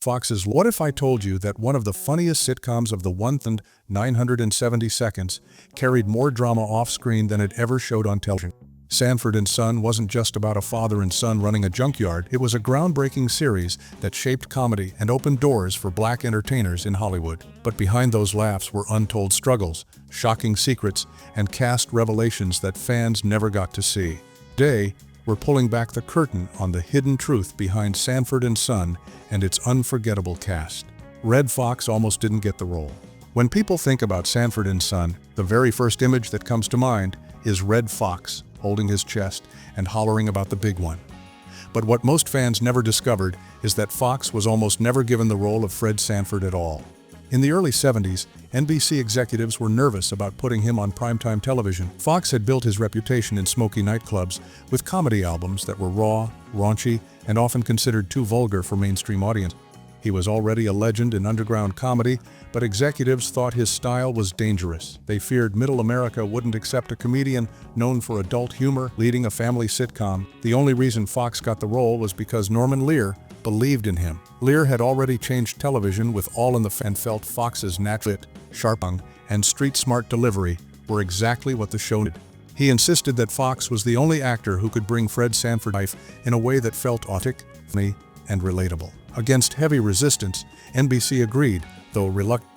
Fox's What If I Told You that one of the funniest sitcoms of the 970 seconds carried more drama off-screen than it ever showed on television. Sanford and Son wasn't just about a father and son running a junkyard. It was a groundbreaking series that shaped comedy and opened doors for black entertainers in Hollywood. But behind those laughs were untold struggles, shocking secrets, and cast revelations that fans never got to see. Today, we're pulling back the curtain on the hidden truth behind Sanford and Son and its unforgettable cast. Red Fox almost didn't get the role. When people think about Sanford and Son, the very first image that comes to mind is Red Fox holding his chest and hollering about the big one. But what most fans never discovered is that Fox was almost never given the role of Fred Sanford at all. In the early 70s, NBC executives were nervous about putting him on primetime television. Fox had built his reputation in smoky nightclubs with comedy albums that were raw, raunchy, and often considered too vulgar for mainstream audiences. He was already a legend in underground comedy, but executives thought his style was dangerous. They feared middle America wouldn't accept a comedian known for adult humor leading a family sitcom. The only reason Fox got the role was because Norman Lear believed in him. Lear had already changed television with All in the and felt Fox's natural wit, sharp tongue, and street-smart delivery were exactly what the show needed. He insisted that Fox was the only actor who could bring Fred Sanford to life in a way that felt authentic, funny, and relatable. Against heavy resistance, NBC agreed, though reluctant.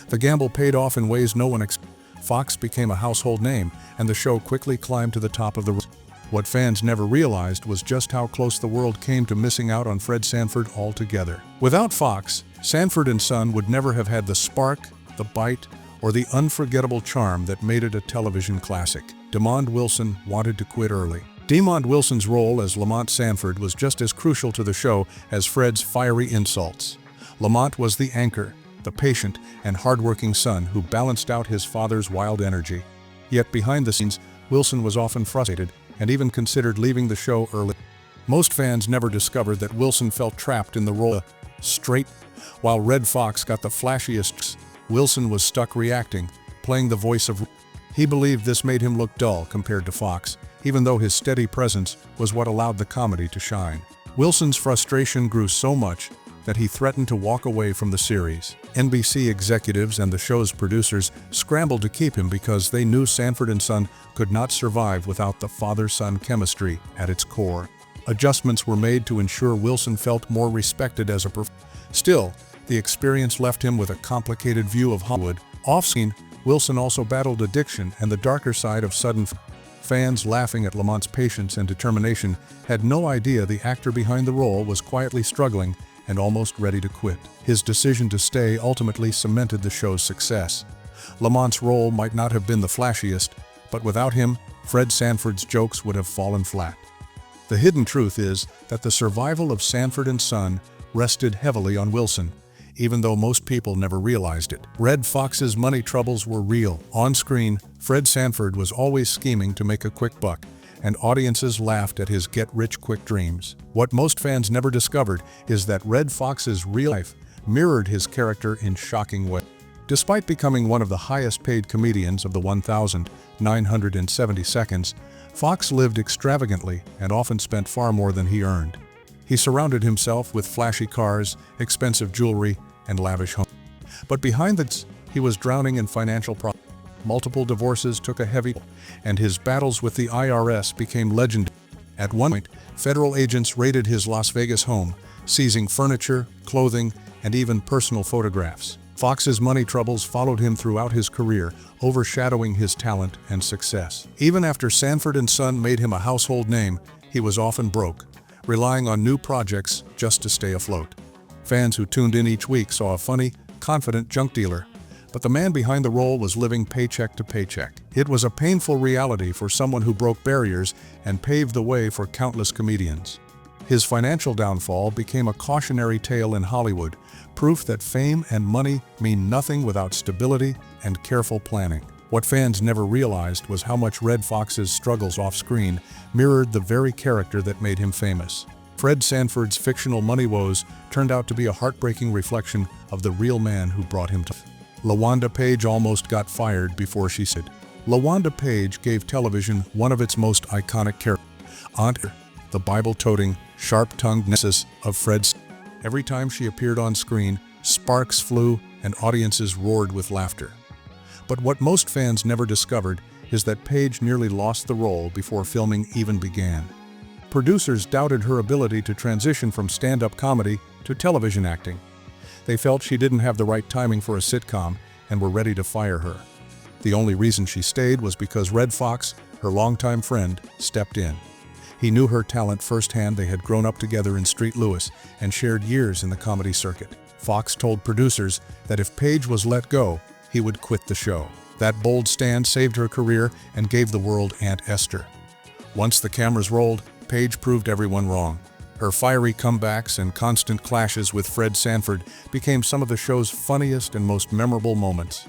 The gamble paid off in ways no one expected. Fox became a household name, and the show quickly climbed to the top of the list. What fans never realized was just how close the world came to missing out on Fred Sanford altogether. Without Fox, Sanford and Son would never have had the spark, the bite, or the unforgettable charm that made it a television classic. Demond Wilson wanted to quit early. Demond Wilson's role as Lamont Sanford was just as crucial to the show as Fred's fiery insults. Lamont was the anchor, the patient and hardworking son who balanced out his father's wild energy. Yet behind the scenes, Wilson was often frustrated and even considered leaving the show early. Most fans never discovered that Wilson felt trapped in the role of straight. While Red Fox got the flashiest, Wilson was stuck reacting, playing the voice of. He believed this made him look dull compared to Fox, even though his steady presence was what allowed the comedy to shine. Wilson's frustration grew so much that he threatened to walk away from the series. NBC executives and the show's producers scrambled to keep him because they knew Sanford and Son could not survive without the father-son chemistry at its core. Adjustments were made to ensure Wilson felt more respected as a performer. Still, the experience left him with a complicated view of Hollywood. Off-screen, Wilson also battled addiction and the darker side of sudden. Fans laughing at Lamont's patience and determination had no idea the actor behind the role was quietly struggling and almost ready to quit. His decision to stay ultimately cemented the show's success. Lamont's role might not have been the flashiest, but without him, Fred Sanford's jokes would have fallen flat. The hidden truth is that the survival of Sanford and Son rested heavily on Wilson, even though most people never realized it. Red Fox's money troubles were real. On screen, Fred Sanford was always scheming to make a quick buck, and audiences laughed at his get-rich-quick dreams. What most fans never discovered is that Red Fox's real life mirrored his character in shocking ways. Despite becoming one of the highest-paid comedians of the 970 seconds, Fox lived extravagantly and often spent far more than he earned. He surrounded himself with flashy cars, expensive jewelry, and lavish homes. But behind this, he was drowning in financial problems. Multiple divorces took a heavy toll, and his battles with the IRS became legendary. At one point, federal agents raided his Las Vegas home, seizing furniture, clothing, and even personal photographs. Fox's money troubles followed him throughout his career, overshadowing his talent and success. Even after Sanford and Son made him a household name, he was often broke, relying on new projects just to stay afloat. Fans who tuned in each week saw a funny, confident junk dealer, but the man behind the role was living paycheck to paycheck. It was a painful reality for someone who broke barriers and paved the way for countless comedians. His financial downfall became a cautionary tale in Hollywood, proof that fame and money mean nothing without stability and careful planning. What fans never realized was how much Red Fox's struggles off-screen mirrored the very character that made him famous. Fred Sanford's fictional money woes turned out to be a heartbreaking reflection of the real man who brought him to. LaWanda Page almost got fired before she said. LaWanda Page gave television one of its most iconic characters, Aunt, the Bible-toting, sharp-tongued nemesis of Fred's. Every time she appeared on screen, sparks flew and audiences roared with laughter. But what most fans never discovered is that Paige nearly lost the role before filming even began. Producers doubted her ability to transition from stand-up comedy to television acting. They felt she didn't have the right timing for a sitcom and were ready to fire her. The only reason she stayed was because Red Foxx, her longtime friend, stepped in. He knew her talent firsthand. They had grown up together in St. Louis and shared years in the comedy circuit. Foxx told producers that if Paige was let go, he would quit the show. That bold stand saved her career and gave the world Aunt Esther. Once the cameras rolled, Paige proved everyone wrong. Her fiery comebacks and constant clashes with Fred Sanford became some of the show's funniest and most memorable moments.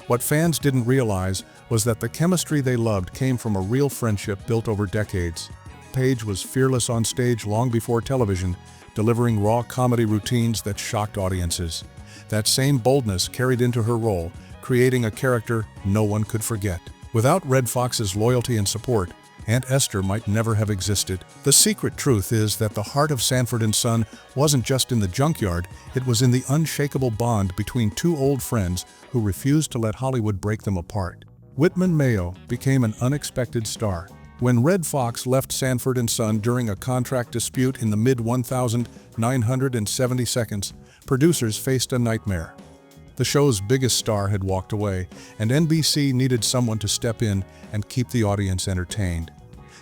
What fans didn't realize was that the chemistry they loved came from a real friendship built over decades. Paige was fearless on stage long before television, delivering raw comedy routines that shocked audiences. That same boldness carried into her role, creating a character no one could forget. Without Red Fox's loyalty and support, Aunt Esther might never have existed. The secret truth is that the heart of Sanford and Son wasn't just in the junkyard, it was in the unshakable bond between two old friends who refused to let Hollywood break them apart. Whitman Mayo became an unexpected star. When Red Foxx left Sanford and Son during a contract dispute in the mid-1970s, producers faced a nightmare. The show's biggest star had walked away, and NBC needed someone to step in and keep the audience entertained.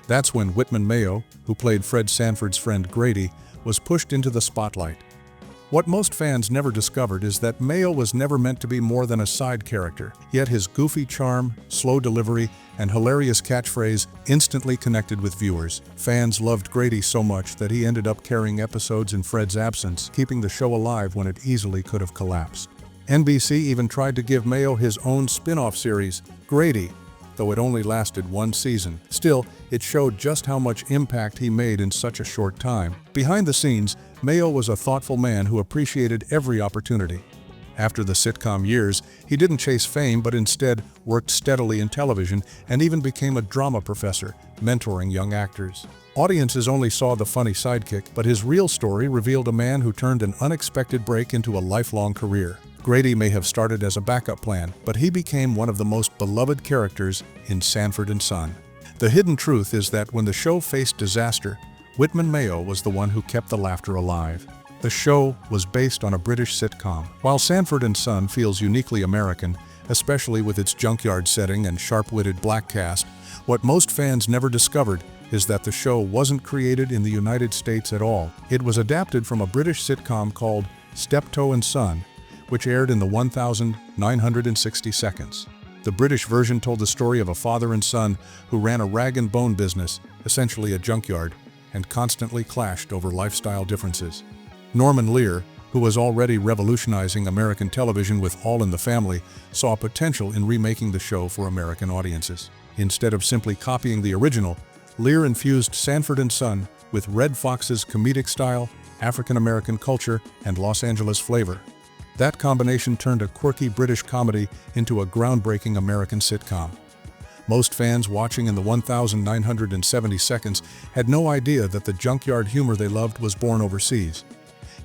That's when Whitman Mayo, who played Fred Sanford's friend Grady, was pushed into the spotlight. What most fans never discovered is that Mayo was never meant to be more than a side character, yet his goofy charm, slow delivery, and hilarious catchphrase instantly connected with viewers. Fans loved Grady so much that he ended up carrying episodes in Fred's absence, keeping the show alive when it easily could have collapsed. NBC even tried to give Mayo his own spin-off series, Grady, though it only lasted one season. Still, it showed just how much impact he made in such a short time. Behind the scenes, Mayo was a thoughtful man who appreciated every opportunity. After the sitcom years, he didn't chase fame but instead worked steadily in television and even became a drama professor, mentoring young actors. Audiences only saw the funny sidekick, but his real story revealed a man who turned an unexpected break into a lifelong career. Grady may have started as a backup plan, but he became one of the most beloved characters in Sanford and Son. The hidden truth is that when the show faced disaster, Whitman Mayo was the one who kept the laughter alive. The show was based on a British sitcom. While Sanford and Son feels uniquely American, especially with its junkyard setting and sharp-witted black cast, what most fans never discovered is that the show wasn't created in the United States at all. It was adapted from a British sitcom called Steptoe and Son, which aired in the 1960 seconds. The British version told the story of a father and son who ran a rag and bone business, essentially a junkyard, and constantly clashed over lifestyle differences. Norman Lear, who was already revolutionizing American television with All in the Family, saw potential in remaking the show for American audiences. Instead of simply copying the original, Lear infused Sanford and Son with Red Fox's comedic style, African-American culture, and Los Angeles flavor. That combination turned a quirky British comedy into a groundbreaking American sitcom. Most fans watching in the 1970 seconds had no idea that the junkyard humor they loved was born overseas.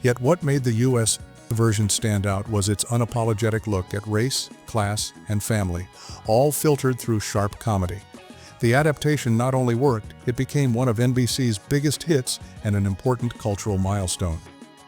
Yet what made the US version stand out was its unapologetic look at race, class, and family, all filtered through sharp comedy. The adaptation not only worked, it became one of NBC's biggest hits and an important cultural milestone.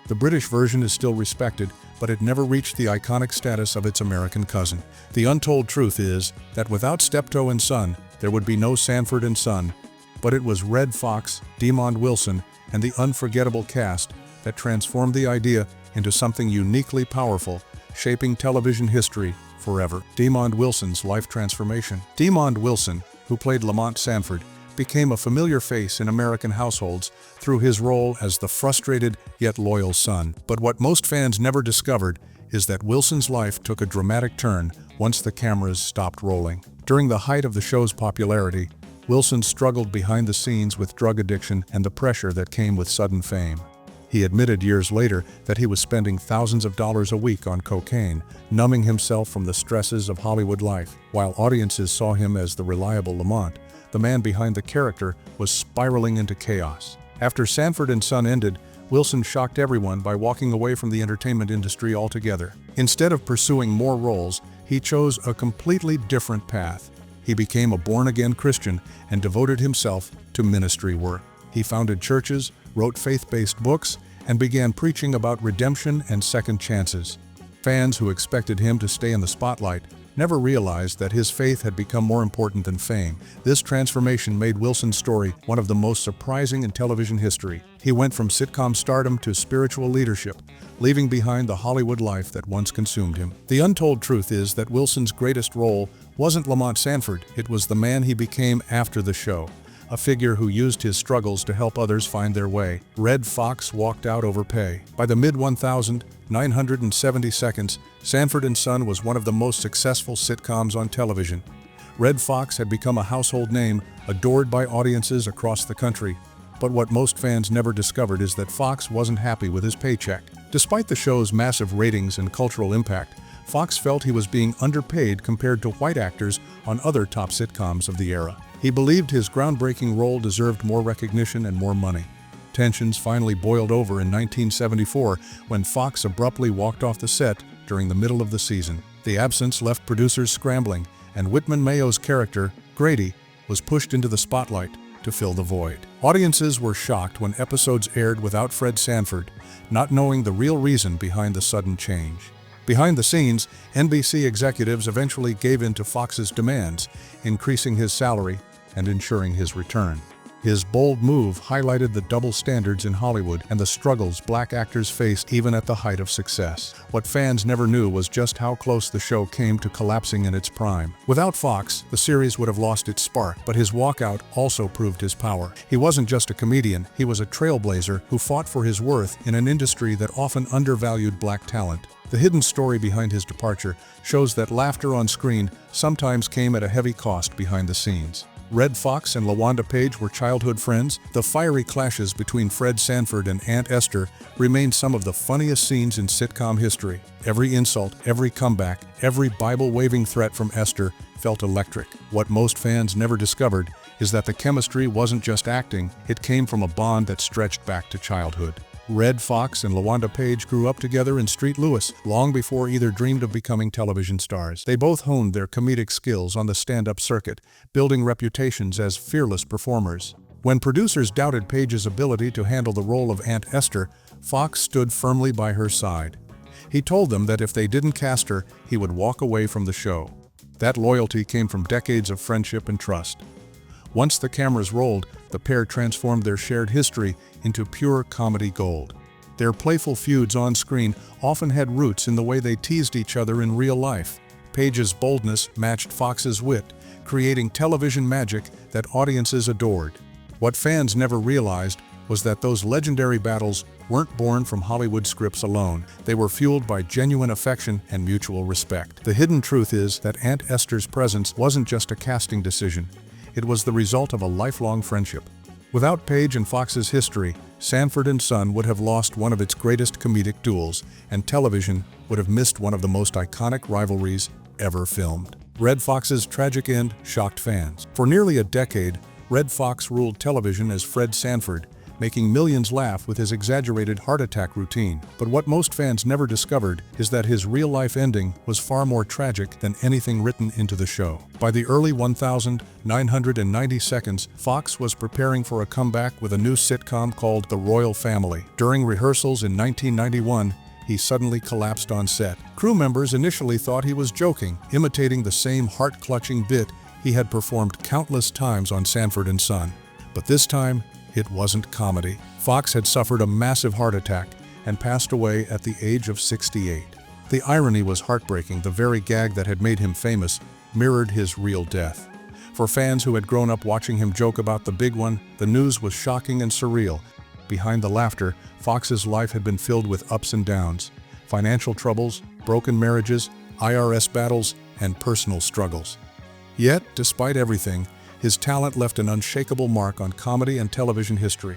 The British version is still respected, but it never reached the iconic status of its American cousin. The untold truth is that without Steptoe and Son, there would be no Sanford and Son, but it was Red Foxx, Demond Wilson, and the unforgettable cast that transformed the idea into something uniquely powerful, shaping television history forever. Demond Wilson's life transformation. Demond Wilson, who played Lamont Sanford, became a familiar face in American households through his role as the frustrated yet loyal son. But what most fans never discovered is that Wilson's life took a dramatic turn once the cameras stopped rolling. During the height of the show's popularity, Wilson struggled behind the scenes with drug addiction and the pressure that came with sudden fame. He admitted years later that he was spending thousands of dollars a week on cocaine, numbing himself from the stresses of Hollywood life. While audiences saw him as the reliable Lamont, the man behind the character was spiraling into chaos. After Sanford and Son ended, Wilson shocked everyone by walking away from the entertainment industry altogether. Instead of pursuing more roles, he chose a completely different path. He became a born-again Christian and devoted himself to ministry work. He founded churches, wrote faith-based books, and began preaching about redemption and second chances. Fans who expected him to stay in the spotlight never realized that his faith had become more important than fame. This transformation made Wilson's story one of the most surprising in television history. He went from sitcom stardom to spiritual leadership, leaving behind the Hollywood life that once consumed him. The untold truth is that Wilson's greatest role wasn't Lamont Sanford, it was the man he became after the show. A figure who used his struggles to help others find their way. Red Fox walked out over pay. By the mid-1970s, Sanford and Son was one of the most successful sitcoms on television. Red Fox had become a household name, adored by audiences across the country. But what most fans never discovered is that Foxx wasn't happy with his paycheck. Despite the show's massive ratings and cultural impact, Foxx felt he was being underpaid compared to white actors on other top sitcoms of the era. He believed his groundbreaking role deserved more recognition and more money. Tensions finally boiled over in 1974 when Foxx abruptly walked off the set during the middle of the season. The absence left producers scrambling, and Whitman Mayo's character, Grady, was pushed into the spotlight to fill the void. Audiences were shocked when episodes aired without Fred Sanford, not knowing the real reason behind the sudden change. Behind the scenes, NBC executives eventually gave in to Foxx's demands, increasing his salary and ensuring his return. His bold move highlighted the double standards in Hollywood and the struggles black actors faced even at the height of success. What fans never knew was just how close the show came to collapsing in its prime. Without Foxx, the series would have lost its spark, but his walkout also proved his power. He wasn't just a comedian, he was a trailblazer who fought for his worth in an industry that often undervalued black talent. The hidden story behind his departure shows that laughter on screen sometimes came at a heavy cost behind the scenes. Red Fox and LaWanda Page were childhood friends. The fiery clashes between Fred Sanford and Aunt Esther remain some of the funniest scenes in sitcom history. Every insult, every comeback, every Bible-waving threat from Esther felt electric. What most fans never discovered is that the chemistry wasn't just acting, it came from a bond that stretched back to childhood. Red Fox and LaWanda Page grew up together in St. Louis long before either dreamed of becoming television stars. They both honed their comedic skills on the stand-up circuit, building reputations as fearless performers. When producers doubted Page's ability to handle the role of Aunt Esther, Foxx stood firmly by her side. He told them that if they didn't cast her, he would walk away from the show. That loyalty came from decades of friendship and trust. Once the cameras rolled, the pair transformed their shared history into pure comedy gold. Their playful feuds on screen often had roots in the way they teased each other in real life. Page's boldness matched Foxx's wit, creating television magic that audiences adored. What fans never realized was that those legendary battles weren't born from Hollywood scripts alone. They were fueled by genuine affection and mutual respect. The hidden truth is that Aunt Esther's presence wasn't just a casting decision. It was the result of a lifelong friendship. Without Page and Foxx's history, Sanford and Son would have lost one of its greatest comedic duels, and television would have missed one of the most iconic rivalries ever filmed. Red Fox's tragic end shocked fans. For nearly a decade, Red Fox ruled television as Fred Sanford, making millions laugh with his exaggerated heart attack routine. But what most fans never discovered is that his real-life ending was far more tragic than anything written into the show. By the early 1990s, Foxx was preparing for a comeback with a new sitcom called The Royal Family. During rehearsals in 1991, he suddenly collapsed on set. Crew members initially thought he was joking, imitating the same heart-clutching bit he had performed countless times on Sanford and Son. But this time, it wasn't comedy. Foxx had suffered a massive heart attack and passed away at the age of 68. The irony was heartbreaking. The very gag that had made him famous mirrored his real death. For fans who had grown up watching him joke about the big one, the news was shocking and surreal. Behind the laughter, Foxx's life had been filled with ups and downs, financial troubles, broken marriages, IRS battles, and personal struggles. Yet, despite everything, his talent left an unshakable mark on comedy and television history.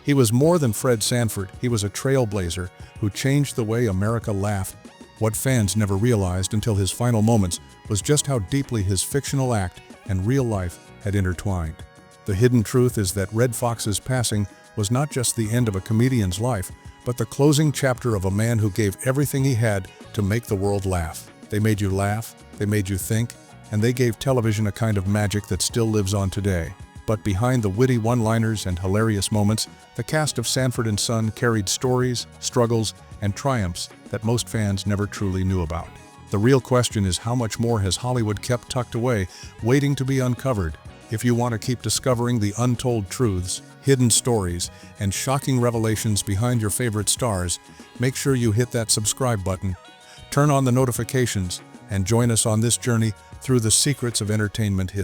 He was more than Fred Sanford, he was a trailblazer who changed the way America laughed. What fans never realized until his final moments was just how deeply his fictional act and real life had intertwined. The hidden truth is that Red Fox's passing was not just the end of a comedian's life, but the closing chapter of a man who gave everything he had to make the world laugh. They made you laugh, they made you think, and they gave television a kind of magic that still lives on today. But behind the witty one-liners and hilarious moments, the cast of Sanford and Son carried stories, struggles, and triumphs that most fans never truly knew about. The real question is, how much more has Hollywood kept tucked away, waiting to be uncovered? If you want to keep discovering the untold truths, hidden stories, and shocking revelations behind your favorite stars, make sure you hit that subscribe button, turn on the notifications, and join us on this journey through the secrets of entertainment history.